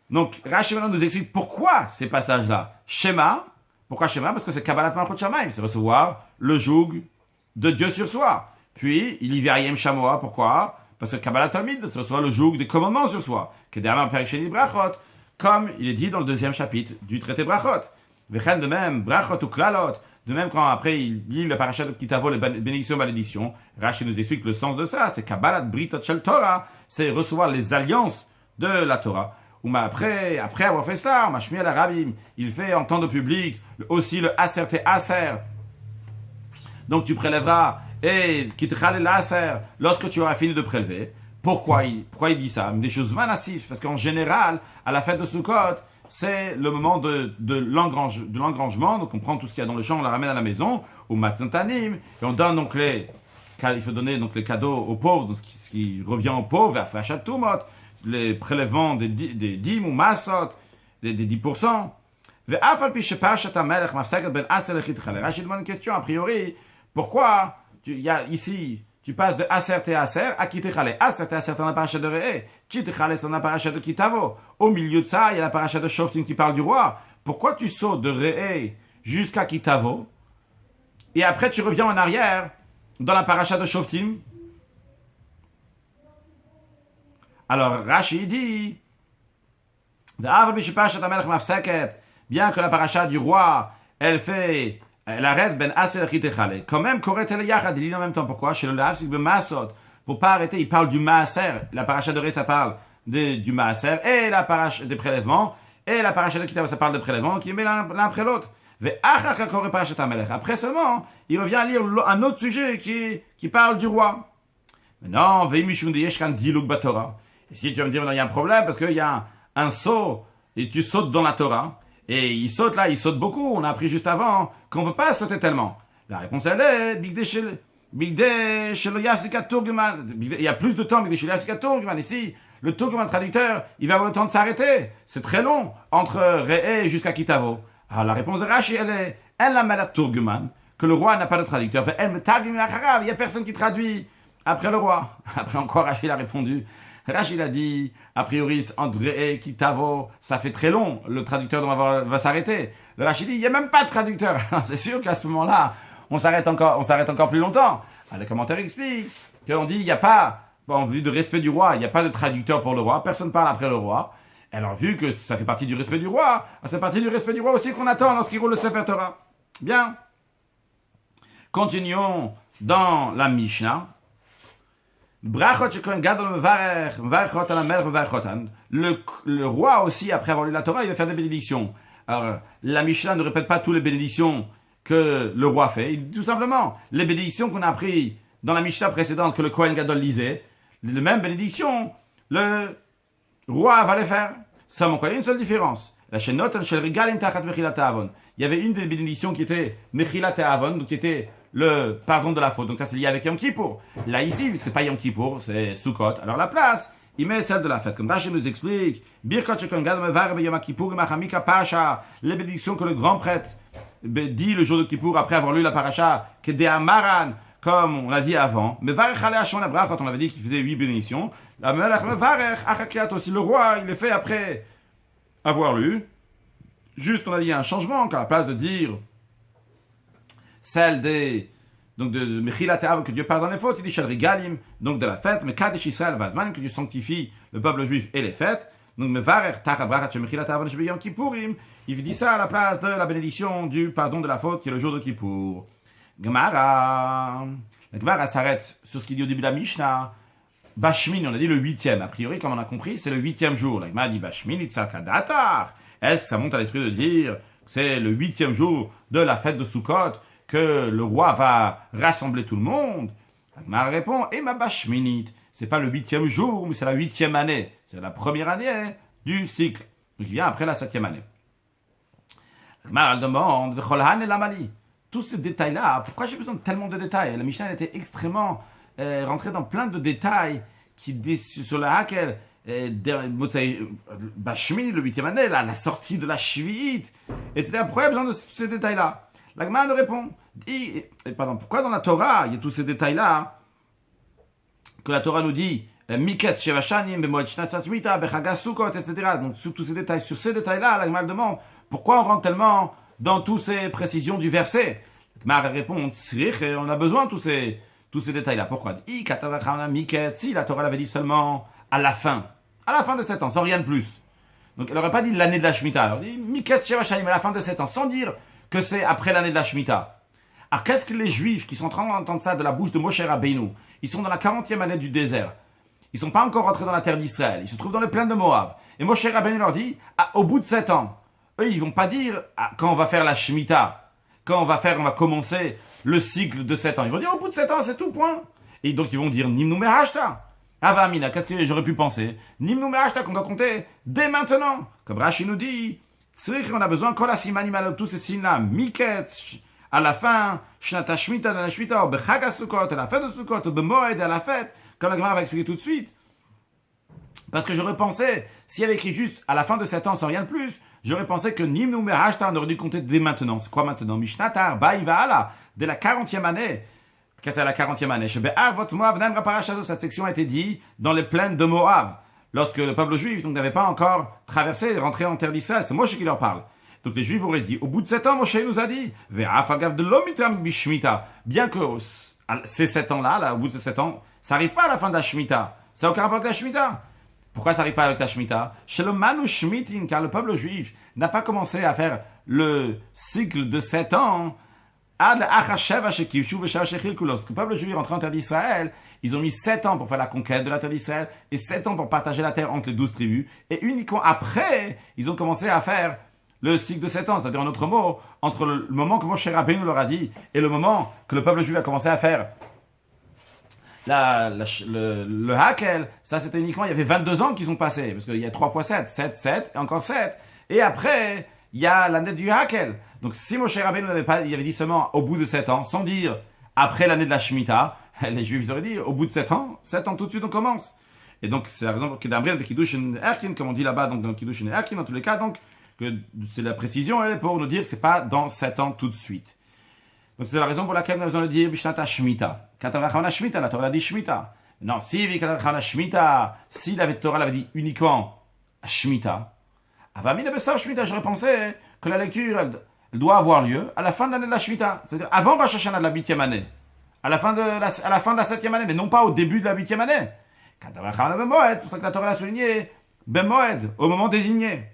Speaker 1: Donc, Rashi maintenant nous explique pourquoi ces passages-là. Shema, pourquoi Shema? Parce que c'est Kabbalat Malchut Shamayim, c'est recevoir le joug de Dieu sur soi. Puis, il y Vayim Shamoa, pourquoi? Parce que Kabbalat Talmid, c'est recevoir le joug des commandements sur soi. Kedama Periksheni Brachot, comme il est dit dans le deuxième chapitre du traité Brachot. Vechen de même, Brachot ou Klalot, de même quand après il lit le parachat de Kitavo, les bénédictions, malédictions, Rashi nous explique le sens de ça, c'est Kabbalat Britot Shel Torah, c'est recevoir les alliances de la Torah. Ou après avoir fait cela, Mashmi al Arabim, il fait en temps de public aussi le Aser te Aser. Donc tu prélèveras et Kitchal el Aser lorsque tu auras fini de prélever. Pourquoi il dit ça? Des choses manassifs, parce qu'en général, à la fête de Sukkot, c'est le moment de l'engrangement, donc on prend tout ce qu'il y a dans le champ, on la ramène à la maison, au Matantanim, et on donne donc il faut donner donc les cadeaux aux pauvres, donc ce qui revient aux pauvres, à Fashat Tumot, les prélèvements des dîmes ou massot, des 10%. Rachid demande une question, a priori, pourquoi tu passes de Aser te Aser à Kitechale. Aser te Aser, c'est la paracha de Re'e. Kitechale, c'est la paracha de Kitavo. Au milieu de ça, il y a la paracha de Shoftim qui parle du roi. Pourquoi tu sautes de Re'e jusqu'à Kitavo et après tu reviens en arrière dans la paracha de Shoftim? Alors Rashi dit, bien que la paracha du roi, elle arrête ben Aser Kitechale. Quand même, Koret-el Yachad, il dit en même temps. Pourquoi? Chez le Lafsik ben Masot. Pour pas arrêter, il parle du Maaser. La paracha de Ré, ça parle du Maaser. Et la paracha des prélèvements. Et la paracha de Kitavo, ça parle de prélèvements. Donc il met l'un après l'autre. Après seulement, il revient à lire un autre sujet qui parle du roi. Maintenant, et si tu vas me dire, il y a un problème parce qu'il y a un saut et tu sautes dans la Torah. Et il saute beaucoup. On a appris juste avant qu'on ne peut pas sauter tellement. La réponse, elle est, il y a plus de temps, ici, le Turguman traducteur, il va avoir le temps de s'arrêter. C'est très long, entre Re'e jusqu'à Kitavo. Alors la réponse de Rashi, elle est, elle a mal à Turguman, que le roi n'a pas de traducteur. Il n'y a personne qui traduit après le roi. Après encore, Rachid a répondu. Rachid a dit, a priori, André Kitavo, ça fait très long, le traducteur va s'arrêter. Le Rachid dit, il n'y a même pas de traducteur. C'est sûr qu'à ce moment-là, on s'arrête encore plus longtemps. Alors, les commentaires expliquent qu'on dit, il n'y a pas, en vue de respect du roi, il n'y a pas de traducteur pour le roi, personne parle après le roi. Alors, vu que ça fait partie du respect du roi, c'est partie du respect du roi aussi qu'on attend lorsqu'il roule le Sefer Torah. Bien. Continuons dans la Mishnah. Le roi aussi, après avoir lu la Torah, il va faire des bénédictions. Alors, la Mishnah ne répète pas toutes les bénédictions que le roi fait. Il dit tout simplement, les bénédictions qu'on a appris dans la Mishnah précédente que le Kohen Gadol lisait, les mêmes bénédictions, le roi va les faire. Seulement quoi, il y a une seule différence. La Shenotan Shel Regalim Tachat Mechilat Avon. Il y avait une des bénédictions qui était Mechilat Avon, donc qui était le pardon de la faute. Donc ça c'est lié avec Yom Kippour. Là ici, vu que c'est pas Yom Kippour, c'est Sukkot. Alors la place, il met celle de la fête. Comme Rashi nous explique, Birkat Shekon Gadol Mevar Yom Kippour Machamika Pasha. Les bénédictions que le grand prêtre dit le jour de Kippour après avoir lu la paracha, que de Amaran, comme on l'a dit avant. Mevarech Alea Shon Abrachot, on avait dit qu'il faisait 8 bénédictions. La Melech Mevarech Achakiat aussi. Le roi, il les fait après avoir lu. Juste, on a dit un changement, qu'à la place de dire celle des donc de Mechilat Av, que Dieu pardonne les fautes, il dit Shel Regalim, donc de la fête, mais Kadesh Israël Vazman, que Dieu sanctifie le peuple juif et les fêtes. Donc Mevarech Tachat Brachat Shel Mechilat Av Shel Yom Kippourim, il dit ça à la place de la bénédiction du pardon de la faute qui est le jour de Kippour. Gemara. La Gemara s'arrête sur ce qu'il dit au début de la Mishnah. Bashmin, on a dit le 8e. A priori, comme on a compris, c'est le 8e jour. La Gemara dit Bashmin, Itzakadatar. Est-ce que ça monte à l'esprit de dire que c'est le 8e jour de la fête de Sukkot que le roi va rassembler tout le monde? La Gemara répond ma Bashminit. C'est pas le 8e jour, mais c'est la 8e année. C'est la première année du cycle. Donc il vient après la 7e année. La Gemara demande V'cholhan el Amali. Tous ces détails-là, pourquoi j'ai besoin de tellement de détails? La Mishnah était extrêmement rentrée dans plein de détails sur la hakel, Bashmi, le 8e année, la sortie de la Shvi'it, etc. Pourquoi il y a besoin de tous ces détails-là? La Gemara nous répond, pourquoi dans la Torah, il y a tous ces détails-là, que la Torah nous dit, Miketz Shevashanim, Bemoed Shnatat Shmita, Bechagas Sukkot, etc. Donc sur tous ces détails, sur ces détails-là, la Gemara demande, pourquoi on rentre tellement dans toutes ces précisions du verset? La Gemara répond, on a besoin de tous ces détails-là. Pourquoi? Si la Torah l'avait dit seulement à la fin de 7 ans, sans rien de plus. Donc elle n'aurait pas dit l'année de la Shemitah. Elle aurait dit Miketz Shevashanim à la fin de 7 ans, sans dire que c'est après l'année de la Shemitah. Alors qu'est-ce que les Juifs qui sont en train d'entendre ça de la bouche de Moshe Rabbeinu, ils sont dans la 40e année du désert. Ils ne sont pas encore rentrés dans la terre d'Israël. Ils se trouvent dans les plaines de Moab. Et Moshe Rabbeinu leur dit, au bout de 7 ans, eux, ils vont pas dire quand on va faire la Shemitah, quand on va commencer le cycle de 7 ans. Ils vont dire au bout de 7 ans, c'est tout, point. Et donc ils vont dire Nimnu Merashta. Avamina, qu'est-ce que j'aurais pu penser? Nimnu Merashta, qu'on doit compter dès maintenant. Comme Rashi nous dit, on a besoin, Kol HaSimanim, tous ces signes-là, Miketz, à la fin, Shnata Shemitah, la Shemitah, Bechag HaSukkot, à la fête de Sukkot, Bemoed, à la fête, comme la Gemara va expliquer tout de suite. Parce que j'aurais pensé, s'il y avait écrit juste à la fin de 7 ans sans rien de plus, j'aurais pensé que Nimnu Merashta, on aurait dû compter dès maintenant. C'est quoi maintenant? Mishnatar, Baïvaala, dès la 40e année. Qu'est-ce que c'est la 40e année? Cette section a été dit dans les plaines de Moab. Lorsque le peuple juif n'avait pas encore traversé, rentré en terre d'Israël. C'est Moshe qui leur parle. Donc les Juifs auraient dit, au bout de 7 ans, Moshe nous a dit, bien que ces 7 ans-là, là, au bout de ces 7 ans, ça n'arrive pas à la fin de la Shemitah. Ça n'a aucun rapport avec la Shemitah. Pourquoi ça n'arrive pas avec la Shemitah? Chez le Manu Shmitin, car le peuple juif n'a pas commencé à faire le cycle de 7 ans. Lorsque le peuple juif est rentré en terre d'Israël, ils ont mis 7 ans pour faire la conquête de la terre d'Israël et 7 ans pour partager la terre entre les 12 tribus. Et uniquement après, ils ont commencé à faire le cycle de 7 ans, c'est-à-dire en d'autres mots, entre le moment que Moshe Rabbeinu leur a dit et le moment que le peuple juif a commencé à faire le Hakel, ça c'était uniquement, il y avait 22 ans qui sont passés, parce qu'il y a 3 fois 7, 7, 7, et encore 7. Et après, il y a l'année du Hakel. Donc si Moshe Rabbeinu n'avait pas, il avait dit seulement au bout de 7 ans, sans dire après l'année de la Shemitah, les Juifs auraient dit au bout de 7 ans tout de suite on commence. Et donc c'est la raison pour Kedamriel de Kiddushin Erkin, comme on dit là-bas, donc dans Kiddushin Erkin, dans tous les cas, donc, que c'est la précision, elle est pour nous dire que c'est pas dans 7 ans tout de suite. Donc c'est la raison pour laquelle nous avons dit Bishnata Shemitah. Katavachana Shemitah, la Torah a dit Shemitah. Non, si Katavachana Shemitah, si la Torah l'avait dit uniquement Shemitah, Avamina Bessar Shemitah, j'aurais pensé que la lecture, elle doit avoir lieu à la fin de l'année de la Shemitah. C'est-à-dire avant Rosh Hashanah de la 8e année. À la fin de la 7e année, mais non pas au début de la 8e année. Katavachana Bemoed, c'est pour ça que la Torah l'a souligné. Bemoed, au moment désigné.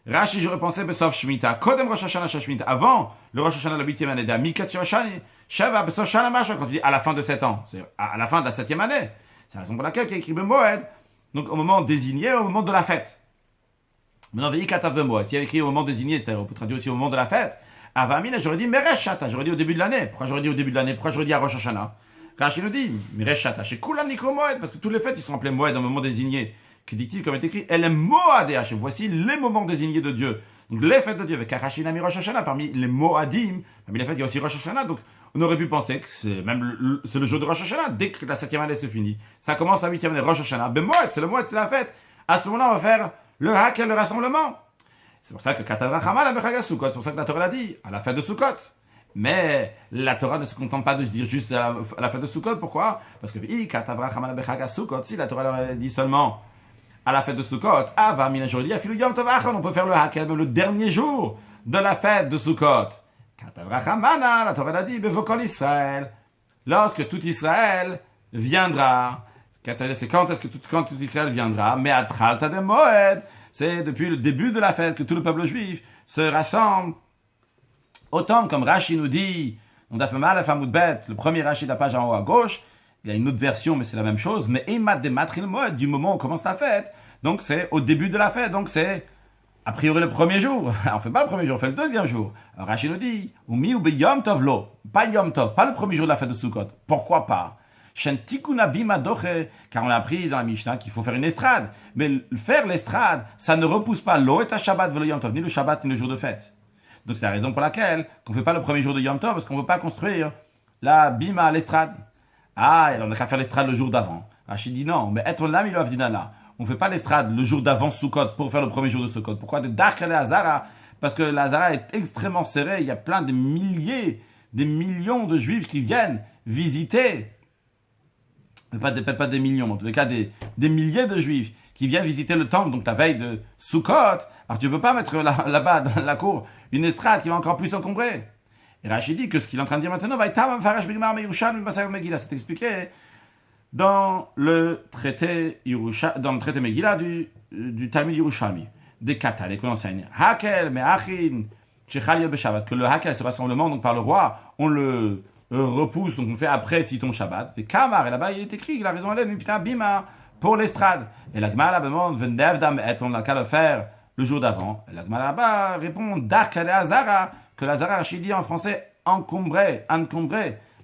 Speaker 1: Rashi, j'aurais pensé Bessof Shemitah. Kodem Rosh Hashanah Shemitah. Avant le Rosh Hashanah de la 8e année d'Amikat Shivashani. Sheva Bessof Shana Mashva. Quand tu dis à la fin de 7 ans. C'est à la fin de la 7e année. C'est la raison pour laquelle il y a écrit Bemoed. Donc au moment désigné, au moment de la fête. Maintenant, veillez Katav Bemoed. S'il y avait écrit au moment désigné, c'est-à-dire on peut traduire aussi au moment de la fête. Avamina, j'aurais dit Meresh Shata. J'aurais dit au début de l'année. Pourquoi j'aurais dit au début de l'année? Pourquoi j'aurais dit à Rosh Hashanah? Rashi nous dit Meresh Shata. Chez Kulam Nikro Moed. Parce que tous les fêtes, ils sont appelés Moed au moment désigné. Que dit-il comme est écrit? Elle est Moadeh. Voici les moments désignés de Dieu. Donc les fêtes de Dieu, avec Karashinami Rosh Hashanah, parmi les Moadim, parmi les fêtes, il y a aussi Rosh Hashanah. Donc on aurait pu penser que c'est même c'est le jour de Rosh Hashanah, dès que la 7e année se finit. Ça commence la 8e année, Rosh Hashanah. Ben Moed, c'est le Moed, c'est la fête. À ce moment-là, on va faire le Hakel, le rassemblement. C'est pour ça que Katavachama la Bechaga Sukkot, c'est pour ça que la Torah l'a dit, à la fête de Sukkot. Mais la Torah ne se contente pas de se dire juste à la fête de Sukkot. Pourquoi? Parce que Katavachama la Bechaga Sukkot, si la Torah leur dit seulement à la fête de Sukkot, on peut faire le Hakel le dernier jour de la fête de Sukkot. La Torah a dit, Israël. Lorsque tout Israël viendra. C'est quand est-ce que tout Israël viendra? Mais Atchalta de Moed. C'est depuis le début de la fête que tout le peuple juif se rassemble. Autant comme Rashi nous dit, on a fait mal à Famoudbet, le premier Rashi de la page en haut à gauche. Il y a une autre version, mais c'est la même chose. Mais Emad de Matril Moed, du moment où commence la fête. Donc c'est au début de la fête. Donc c'est a priori le premier jour. On ne fait pas le premier jour, on fait le deuxième jour. Alors Rachid nous dit, Yom Tov lo. Pas Yom Tov, pas le premier jour de la fête de Sukkot. Pourquoi pas? Car on a appris dans la Mishnah qu'il faut faire une estrade. Mais faire l'estrade, ça ne repousse pas l'eau et Shabbat velo Yom Tov, ni le Shabbat ni le jour de fête. Donc c'est la raison pour laquelle on ne fait pas le premier jour de Yom Tov, parce qu'on ne veut pas construire la bima à l'estrade. Ah, et on n'a qu'à faire l'estrade le jour d'avant. Rachid dit non, mais être l'âme, il doit venir là. On ne fait pas l'estrade le jour d'avant Sukkot pour faire le premier jour de Sukkot. Pourquoi? De Dark et Hazara. Parce que la Hazara est extrêmement serrée. Il y a plein de milliers, des millions de juifs qui viennent visiter. Pas des millions, en tous les cas des milliers de juifs qui viennent visiter le temple, donc la veille de Sukkot. Alors tu ne peux pas mettre là-bas dans la cour une estrade qui va encore plus encombrer. Et Rachid dit que ce qu'il est en train de dire maintenant va être c'est expliqué dans le traité Megillah du Talmud Yerushalmi, des Kata, les qu'on enseigne. Hakel, Me'achin, Shechal Yod B'Shabbat, que le Hakel, ce rassemblement, donc par le roi, on le repousse, donc on le fait après si ton Shabbat. Et Kamar, et là-bas il est écrit, il a raison, elle est, mais putain, bima, pour l'estrade. Et la Gemara demande, Vendevdam, et on n'a qu'à le faire le jour d'avant. Et la Gemara là-bas répond, Darkale Hazara, que la Hazara, Rachid dit en français, encombré.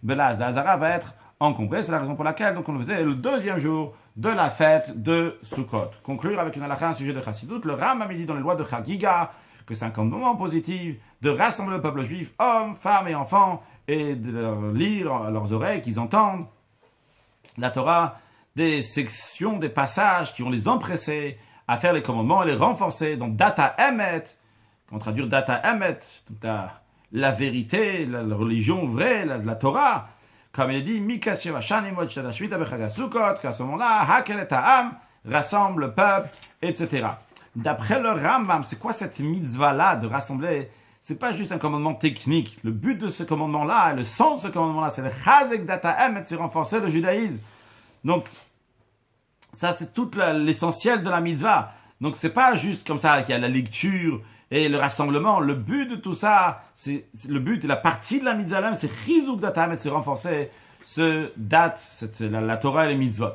Speaker 1: Belaz, la Hazara va être encombré, c'est la raison pour laquelle donc on le faisait le deuxième jour de la fête de Sukkot. Conclure avec une halakha, un sujet de Chassidut, le Ram a dit dans les lois de Chagiga que c'est un commandement positif de rassembler le peuple juif, hommes, femmes et enfants, et de leur lire à leurs oreilles, qu'ils entendent la Torah, des sections, des passages qui vont les empresser à faire les commandements et les renforcer. Donc Data Emet, on traduit Data Emet, la vérité, la religion vraie, la Torah. Comme il est dit, qu'à ce moment-là, Hakel et Ta'am rassemble le peuple, etc. D'après le Rambam, c'est quoi cette mitzvah-là de rassembler? C'est pas juste un commandement technique. Le but de ce commandement-là, le sens de ce commandement-là, c'est le Chazek Data'em, c'est renforcer le judaïsme. Donc, ça c'est tout l'essentiel de la mitzvah. Donc, c'est pas juste comme ça qu'il y a la lecture et le rassemblement. Le but de tout ça, c'est le but et la partie de la mitzvah, c'est Chizuk Data'em, c'est renforcer ce date, la Torah et les mitzvot.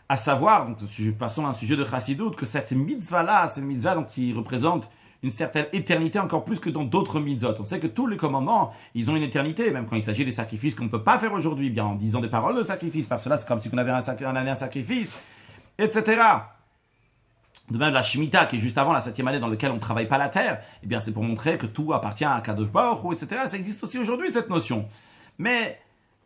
Speaker 1: À savoir, donc, passons à un sujet de Chassidut, que cette mitzvah-là, c'est une mitzvah donc, qui représente une certaine éternité encore plus que dans d'autres mitzvot. On sait que tous les commandements, ils ont une éternité, même quand il s'agit des sacrifices qu'on ne peut pas faire aujourd'hui, bien en disant des paroles de sacrifice, parce que là, c'est comme si on avait un sacrifice, etc. De même, la Shemitah, qui est juste avant la 7e année dans laquelle on ne travaille pas la terre, eh bien, c'est pour montrer que tout appartient à Kadosh Baruch Hu, etc. Ça existe aussi aujourd'hui, cette notion. Mais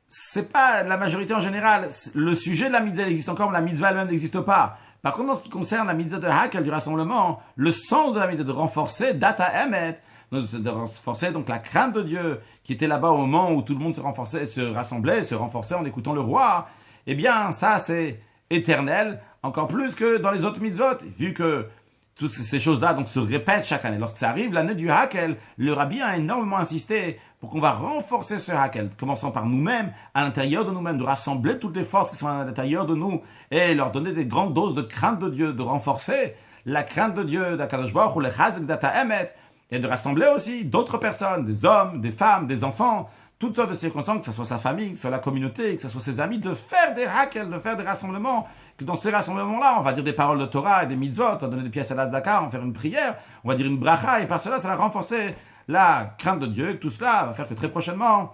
Speaker 1: c'est pas la majorité en général. Le sujet de la mitzvah existe encore, mais la mitzvah elle-même n'existe pas. Par contre, en ce qui concerne la mitzvah de Hakel, du rassemblement, le sens de la mitzvah de renforcer Data Emet, de renforcer donc la crainte de Dieu qui était là-bas au moment où tout le monde se renforçait en écoutant le roi. Eh bien, ça c'est éternel, encore plus que dans les autres mitzvot, vu que toutes ces choses-là donc se répètent chaque année. Lorsque ça arrive, l'année du Hakel, le rabbi a énormément insisté pour qu'on va renforcer ce Hakel, commençant par nous-mêmes, à l'intérieur de nous-mêmes, de rassembler toutes les forces qui sont à l'intérieur de nous et leur donner des grandes doses de crainte de Dieu, de renforcer la crainte de Dieu, d'Akadosh Baruch Hu, le Chazek Data Emet, et de rassembler aussi d'autres personnes, des hommes, des femmes, des enfants, toutes sortes de circonstances, que ce soit sa famille, que ce soit la communauté, que ce soit ses amis, de faire des Hakel, de faire des rassemblements, que dans ces rassemblements-là, on va dire des paroles de Torah et des mitzvot, on va donner des pièces à l'Azdaka, on va faire une prière, on va dire une bracha, et par cela, ça va renforcer la crainte de Dieu. Tout cela va faire que très prochainement,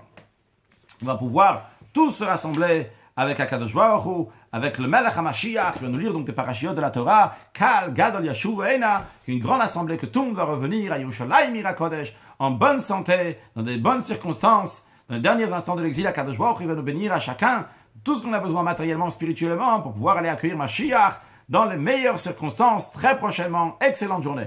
Speaker 1: on va pouvoir tous se rassembler avec Akadosh Baruch Hu, avec le Melech HaMashiach, qui va nous lire donc des parashiot de la Torah, Kal Gadol Yashuv Eina, une grande assemblée, que tout le monde va revenir à Yerushalayim Ira Kodesh, en bonne santé, dans des bonnes circonstances, dans les derniers instants de l'exil. Akadosh Baruch Hu va nous bénir à chacun tout ce qu'on a besoin matériellement, spirituellement, pour pouvoir aller accueillir Mashiach dans les meilleures circonstances très prochainement. Excellente journée.